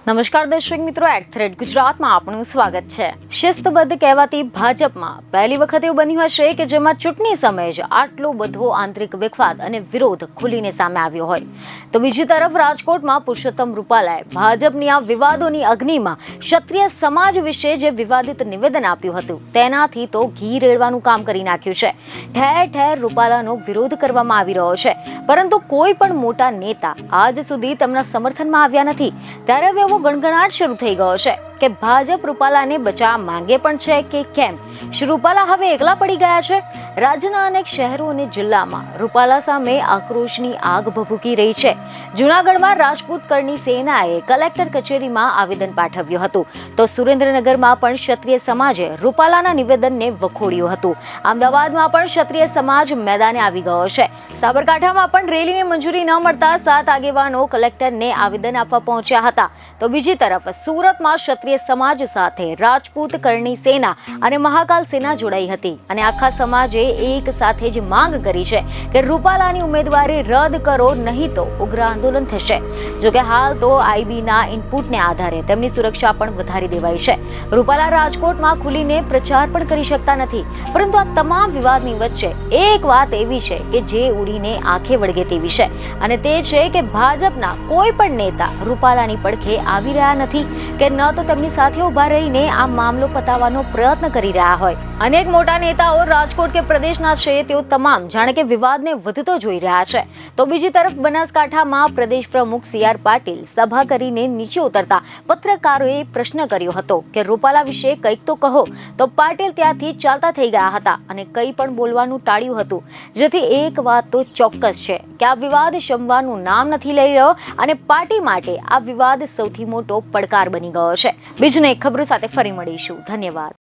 નમસ્કાર દર્શક મિત્રો, @થ્રેડ ગુજરાતમાં આપનું સ્વાગત છે। શિસ્તબદ્ધ કહેવાતી ભાજપમાં પહેલી વખત એવું બન્યું હશે કે જેમાં ચૂંટણી સમયે જ આટલો બધો આંતરિક વિખવાદ અને વિરોધ ખુલીને સામે આવ્યો હોય, તો બીજી તરફ રાજકોટમાં પુરુષોત્તમ રૂપાલાએ ભાજપની આ વિવાદોની અગ્નિમાં ક્ષત્રિય સમાજ વિશે જે વિવાદિત નિવેદન આપ્યું હતું તેનાથી તો ઘી રેડવાનું કામ કરી નાખ્યું છે। ઠેર ઠેર રૂપાલાનો વિરોધ કરવામાં આવી રહ્યો છે, પરંતુ કોઈ પણ મોટા નેતા આજ સુધી તેમના સમર્થનમાં આવ્યા નથી। ત્યારે હવે ગણગણાટ શરૂ થઈ ગયો છે કે ભાજપ રૂપાલાને બચાવવા માંગે પણ છે કે કેમ? શું રૂપાલા હવે એકલા પડી ગયા છે? રાજ્યના અનેક શહેરો અને જિલ્લામાં રૂપાલા સામે આક્રોશની આગ ભભૂકી રહી છે। જૂનાગઢમાં રાજપૂત કરની સેનાએ કલેક્ટર કચેરીમાં આવેદન પાઠવ્યું હતું, તો સુરેન્દ્રનગરમાં પણ ક્ષત્રિય સમાજે રૂપાલાના નિવેદનને વખોડ્યું હતું। અમદાવાદમાં પણ ક્ષત્રિય સમાજ મેદાને આવી ગયો છે। સાબરકાંઠામાં પણ રેલીને મંજૂરી ન મળતા 7 આગેવાનો કલેક્ટરને આવેદન આપવા પહોંચ્યા હતા, તો બીજી તરફ સુરતમાં ક્ષત્રિય સમાજ સાથે રાજપૂત કરણી સેના અને મહાકાલ સેના જોડાઈ હતી અને આખા સમાજે એક સાથે જ માંગ કરી છે કે રૂપાલાની ઉમેદવારી રદ કરો, નહીં તો ઉગ્ર આંદોલન થશે। જોકે હાલ તો આઈબીના ઇનપુટને આધારે તેમની સુરક્ષા પણ વધારી દેવાઈ છે। રૂપાલા રાજકોટમાં ખુલીને પ્રચાર પણ કરી શકતા નથી, પરંતુ આ તમામ વિવાદની વચ્ચે એક વાત એવી છે કે જે ઉડીને આંખે વળગે તેવી છે, અને તે છે કે ભાજપના કોઈ પણ નેતા રૂપાલાની પડખે આવી રહ્યા નથી કે ન તો તેમની સાથે ઉભા રહીને આ મામલો પતાવવાનો પ્રયત્ન કરી રહ્યા હોય। અનેક મોટા નેતાઓ રાજકોટ કે પ્રદેશના છે, તેઓ તમામ જાણે કે વિવાદને વધતો જોઈ રહ્યા છે, તો બીજી તરફ બનાસકાંઠામાં પ્રદેશ પ્રમુખ CR પાટીલ સભા કરીને નીચે ઉતરતા પત્રકારોએ પ્રશ્ન કર્યો હતો કે રૂપાલા વિશે કંઈક તો કહો, તો પાટીલ ત્યાંથી ચાલતા થઈ ગયા હતા અને કંઈ પણ બોલવાનું ટાળ્યું હતું, જેથી એક વાત તો ચોક્કસ છે કે આ વિવાદ શમવાનું નામ નથી લઈ રહ્યો અને પાર્ટી માટે આ વિવાદ સૌથી મોટો પડકાર બની ગયો છે। બીજને ખબરો સાથે ફરી મળીશું। ધન્યવાદ।